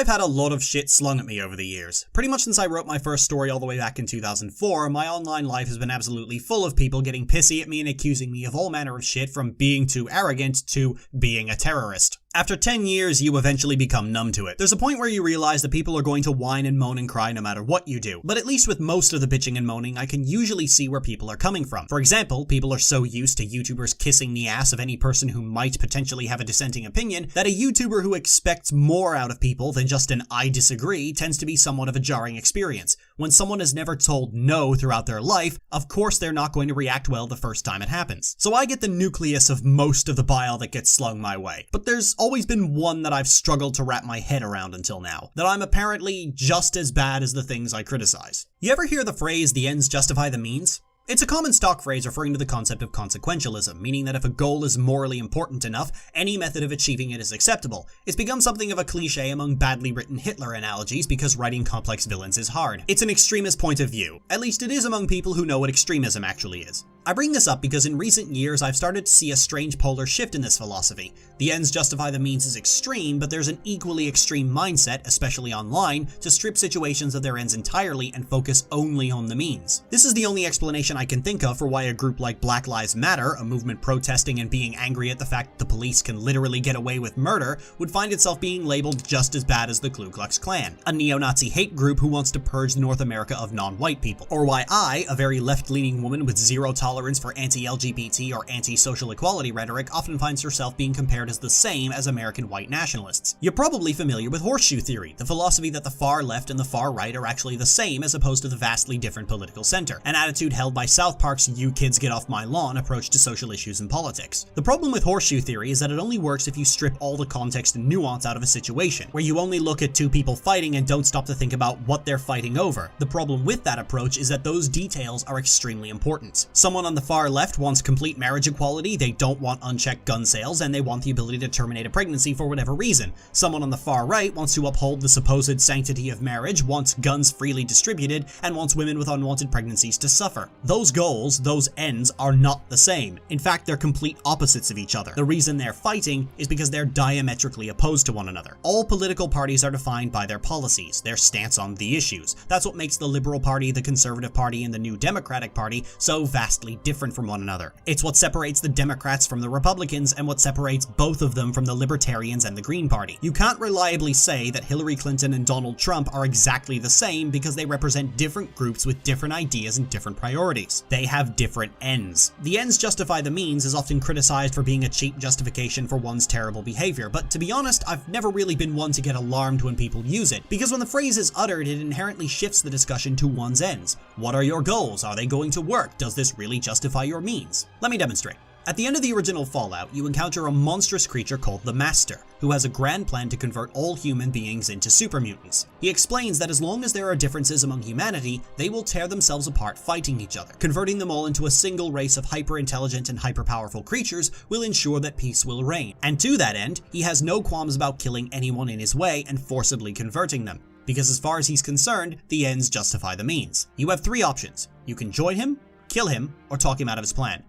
I've had a lot of shit slung at me over the years. Pretty much since I wrote my first story all the way back in 2004, my online life has been absolutely full of people getting pissy at me and accusing me of all manner of shit, from being too arrogant to being a terrorist. After 10 years, you eventually become numb to it. There's a point where you realize that people are going to whine and moan and cry no matter what you do. But at least with most of the bitching and moaning, I can usually see where people are coming from. For example, people are so used to YouTubers kissing the ass of any person who might potentially have a dissenting opinion that a YouTuber who expects more out of people than just an I disagree tends to be somewhat of a jarring experience. When someone has never told no throughout their life, of course they're not going to react well the first time it happens. So I get the nucleus of most of the bile that gets slung my way. But there's always been one that I've struggled to wrap my head around until now, that I'm apparently just as bad as the things I criticize. You ever hear the phrase, the ends justify the means? It's a common stock phrase referring to the concept of consequentialism, meaning that if a goal is morally important enough, any method of achieving it is acceptable. It's become something of a cliche among badly written Hitler analogies because writing complex villains is hard. It's an extremist point of view. At least it is among people who know what extremism actually is. I bring this up because in recent years I've started to see a strange polar shift in this philosophy. The ends justify the means is extreme, but there's an equally extreme mindset, especially online, to strip situations of their ends entirely and focus only on the means. This is the only explanation I can think of for why a group like Black Lives Matter, a movement protesting and being angry at the fact the police can literally get away with murder, would find itself being labeled just as bad as the Ku Klux Klan, a neo-Nazi hate group who wants to purge North America of non-white people, or why I, a very left-leaning woman with zero tolerance for anti-LGBT or anti-social equality rhetoric, often finds herself being compared as the same as American white nationalists. You're probably familiar with horseshoe theory, the philosophy that the far left and the far right are actually the same as opposed to the vastly different political center, an attitude held by South Park's "you kids get off my lawn" approach to social issues and politics. The problem with horseshoe theory is that it only works if you strip all the context and nuance out of a situation, where you only look at two people fighting and don't stop to think about what they're fighting over. The problem with that approach is that those details are extremely important. Someone on the far left wants complete marriage equality, they don't want unchecked gun sales, and they want the ability to terminate a pregnancy for whatever reason. Someone on the far right wants to uphold the supposed sanctity of marriage, wants guns freely distributed, and wants women with unwanted pregnancies to suffer. Those goals, those ends, are not the same. In fact, they're complete opposites of each other. The reason they're fighting is because they're diametrically opposed to one another. All political parties are defined by their policies, their stance on the issues. That's what makes the Liberal Party, the Conservative Party, and the New Democratic Party so vastly different from one another. It's what separates the Democrats from the Republicans and what separates both of them from the Libertarians and the Green Party. You can't reliably say that Hillary Clinton and Donald Trump are exactly the same because they represent different groups with different ideas and different priorities. They have different ends. The ends justify the means is often criticized for being a cheap justification for one's terrible behavior, but to be honest, I've never really been one to get alarmed when people use it, because when the phrase is uttered, it inherently shifts the discussion to one's ends. What are your goals? Are they going to work? Does this really justify your means? Let me demonstrate. At the end of the original Fallout, you encounter a monstrous creature called the Master, who has a grand plan to convert all human beings into super mutants. He explains that as long as there are differences among humanity, they will tear themselves apart fighting each other. Converting them all into a single race of hyper-intelligent and hyper-powerful creatures will ensure that peace will reign. And to that end, he has no qualms about killing anyone in his way and forcibly converting them. Because as far as he's concerned, the ends justify the means. You have three options. You can join him, kill him, or talk him out of his plan.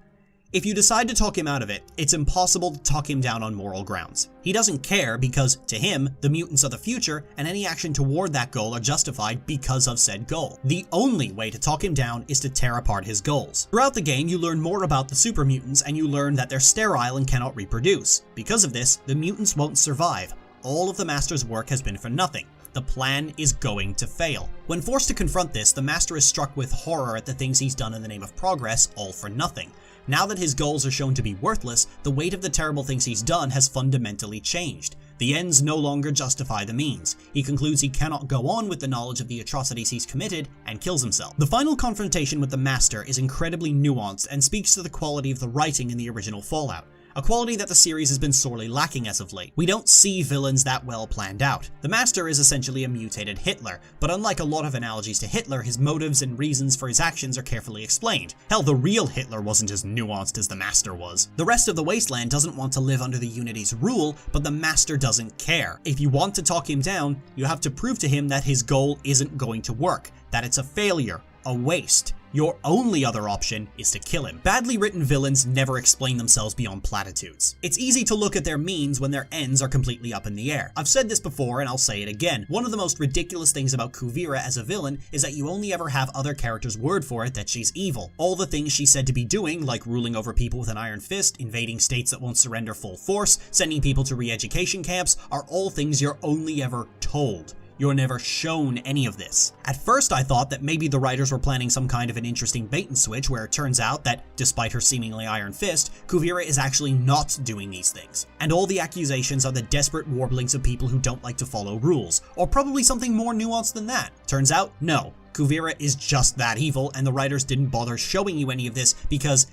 If you decide to talk him out of it, it's impossible to talk him down on moral grounds. He doesn't care because, to him, the mutants are the future, and any action toward that goal are justified because of said goal. The only way to talk him down is to tear apart his goals. Throughout the game, you learn more about the super mutants, and you learn that they're sterile and cannot reproduce. Because of this, the mutants won't survive. All of the Master's work has been for nothing. The plan is going to fail. When forced to confront this, the Master is struck with horror at the things he's done in the name of progress, all for nothing. Now that his goals are shown to be worthless, the weight of the terrible things he's done has fundamentally changed. The ends no longer justify the means. He concludes he cannot go on with the knowledge of the atrocities he's committed and kills himself. The final confrontation with the Master is incredibly nuanced and speaks to the quality of the writing in the original Fallout. A quality that the series has been sorely lacking as of late. We don't see villains that well planned out. The Master is essentially a mutated Hitler, but unlike a lot of analogies to Hitler, his motives and reasons for his actions are carefully explained. Hell, the real Hitler wasn't as nuanced as the Master was. The rest of the Wasteland doesn't want to live under the Unity's rule, but the Master doesn't care. If you want to talk him down, you have to prove to him that his goal isn't going to work, that it's a failure. a waste. Your only other option is to kill him. Badly written villains never explain themselves beyond platitudes. It's easy to look at their means when their ends are completely up in the air. I've said this before and I'll say it again. One of the most ridiculous things about Kuvira as a villain is that you only ever have other characters' word for it that she's evil. All the things she's said to be doing, like ruling over people with an iron fist, invading states that won't surrender full force, sending people to re-education camps, are all things you're only ever told. You're never shown any of this. At first I thought that maybe the writers were planning some kind of an interesting bait and switch where it turns out that, despite her seemingly iron fist, Kuvira is actually not doing these things. And all the accusations are the desperate warblings of people who don't like to follow rules, or probably something more nuanced than that. Turns out, no. Kuvira is just that evil, and the writers didn't bother showing you any of this because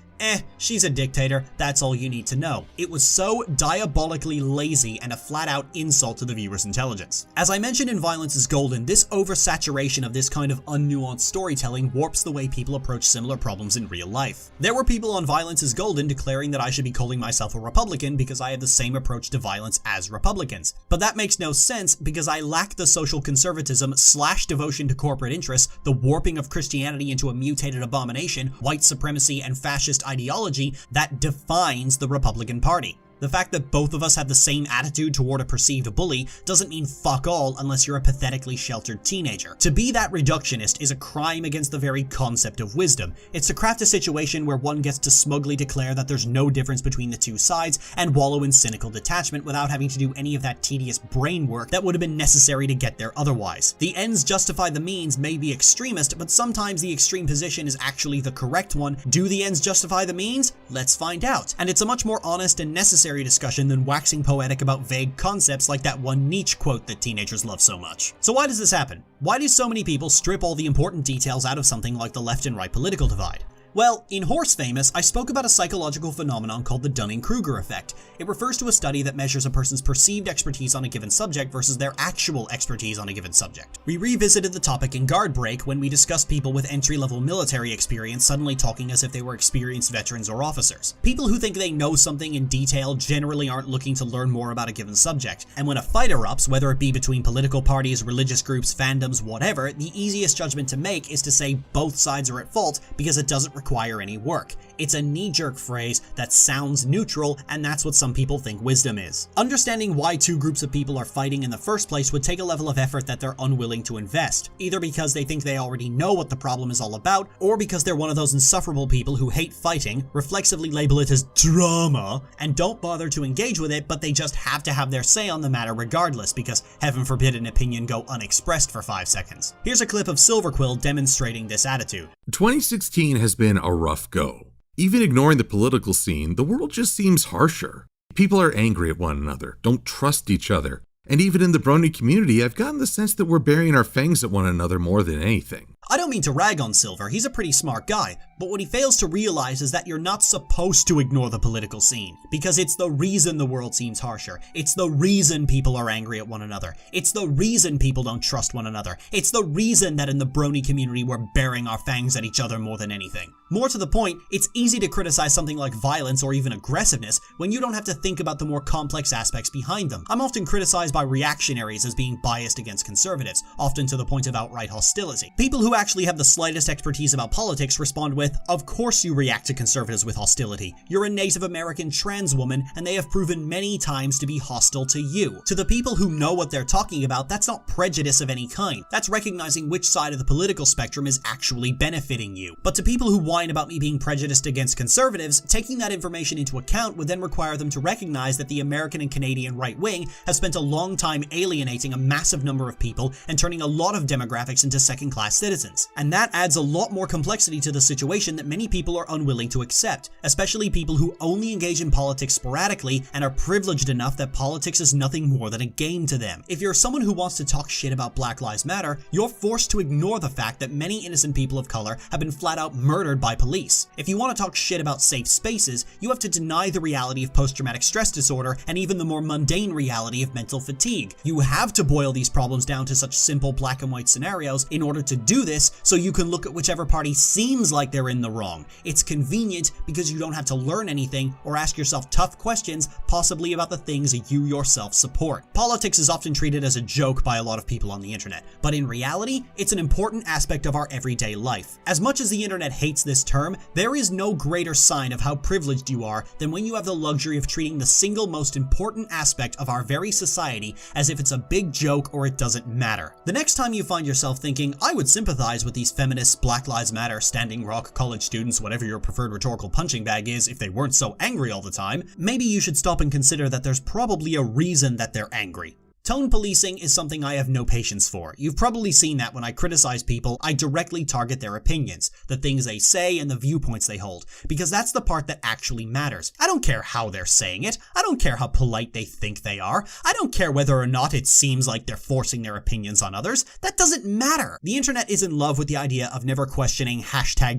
she's a dictator, that's all you need to know. It was so diabolically lazy and a flat-out insult to the viewer's intelligence. As I mentioned in Violence is Golden, this oversaturation of this kind of unnuanced storytelling warps the way people approach similar problems in real life. There were people on Violence is Golden declaring that I should be calling myself a Republican because I have the same approach to violence as Republicans. But that makes no sense because I lack the social conservatism / devotion to corporate interests, the warping of Christianity into a mutated abomination, white supremacy, and fascist ideology that defines the Republican Party. The fact that both of us have the same attitude toward a perceived bully doesn't mean fuck all unless you're a pathetically sheltered teenager. To be that reductionist is a crime against the very concept of wisdom. It's to craft a situation where one gets to smugly declare that there's no difference between the two sides and wallow in cynical detachment without having to do any of that tedious brain work that would have been necessary to get there otherwise. The ends justify the means may be extremist, but sometimes the extreme position is actually the correct one. Do the ends justify the means? Let's find out. And it's a much more honest and necessary discussion than waxing poetic about vague concepts like that one Nietzsche quote that teenagers love so much. So why does this happen? Why do so many people strip all the important details out of something like the left and right political divide? Well, in Horse Famous, I spoke about a psychological phenomenon called the Dunning-Kruger effect. It refers to a study that measures a person's perceived expertise on a given subject versus their actual expertise on a given subject. We revisited the topic in Guard Break when we discussed people with entry-level military experience suddenly talking as if they were experienced veterans or officers. People who think they know something in detail generally aren't looking to learn more about a given subject, and when a fight erupts, whether it be between political parties, religious groups, fandoms, whatever, the easiest judgment to make is to say both sides are at fault because it doesn't require any work. It's a knee-jerk phrase that sounds neutral, and that's what some people think wisdom is. Understanding why two groups of people are fighting in the first place would take a level of effort that they're unwilling to invest, either because they think they already know what the problem is all about, or because they're one of those insufferable people who hate fighting, reflexively label it as drama, and don't bother to engage with it, but they just have to have their say on the matter regardless, because heaven forbid an opinion go unexpressed for 5 seconds. Here's a clip of Silverquill demonstrating this attitude. 2016 has been a rough go. Even ignoring the political scene, the world just seems harsher. People are angry at one another, don't trust each other, and even in the Brony community, I've gotten the sense that we're burying our fangs at one another more than anything. I don't mean to rag on Silver, he's a pretty smart guy, but what he fails to realize is that you're not supposed to ignore the political scene, because it's the reason the world seems harsher, it's the reason people are angry at one another, it's the reason people don't trust one another, it's the reason that in the Brony community we're baring our fangs at each other more than anything. More to the point, it's easy to criticize something like violence or even aggressiveness when you don't have to think about the more complex aspects behind them. I'm often criticized by reactionaries as being biased against conservatives, often to the point of outright hostility. People who actually have the slightest expertise about politics respond with, "Of course you react to conservatives with hostility. You're a Native American trans woman, and they have proven many times to be hostile to you." To the people who know what they're talking about, that's not prejudice of any kind. That's recognizing which side of the political spectrum is actually benefiting you. But to people who whine about me being prejudiced against conservatives, taking that information into account would then require them to recognize that the American and Canadian right wing have spent a long time alienating a massive number of people and turning a lot of demographics into second-class citizens. And that adds a lot more complexity to the situation that many people are unwilling to accept, especially people who only engage in politics sporadically and are privileged enough that politics is nothing more than a game to them. If you're someone who wants to talk shit about Black Lives Matter, you're forced to ignore the fact that many innocent people of color have been flat out murdered by by police. If you want to talk shit about safe spaces, you have to deny the reality of post-traumatic stress disorder and even the more mundane reality of mental fatigue. You have to boil these problems down to such simple black and white scenarios in order to do this, so you can look at whichever party seems like they're in the wrong. It's convenient because you don't have to learn anything or ask yourself tough questions, possibly about the things you yourself support. Politics is often treated as a joke by a lot of people on the internet, but in reality, it's an important aspect of our everyday life. As much as the internet hates this term, there is no greater sign of how privileged you are than when you have the luxury of treating the single most important aspect of our very society as if it's a big joke or it doesn't matter. The next time you find yourself thinking, I would sympathize with these feminists, Black Lives Matter, Standing Rock, college students, whatever your preferred rhetorical punching bag is, if they weren't so angry all the time, maybe you should stop and consider that there's probably a reason that they're angry. Tone policing is something I have no patience for. You've probably seen that when I criticize people, I directly target their opinions, the things they say and the viewpoints they hold, because that's the part that actually matters. I don't care how they're saying it. I don't care how polite they think they are. I don't care whether or not it seems like they're forcing their opinions on others. That doesn't matter. The internet is in love with the idea of never questioning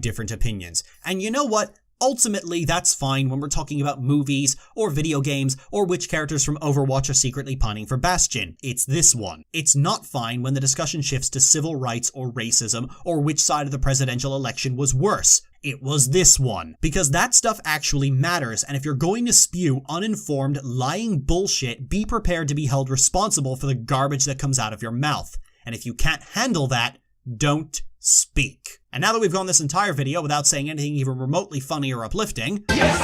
#different opinions. And you know what? Ultimately, that's fine when we're talking about movies, or video games, or which characters from Overwatch are secretly pining for Bastion. It's this one. It's not fine when the discussion shifts to civil rights or racism, or which side of the presidential election was worse. It was this one. Because that stuff actually matters, and if you're going to spew uninformed, lying bullshit, be prepared to be held responsible for the garbage that comes out of your mouth. And if you can't handle that, don't speak. And now that we've gone this entire video without saying anything even remotely funny or uplifting, yes,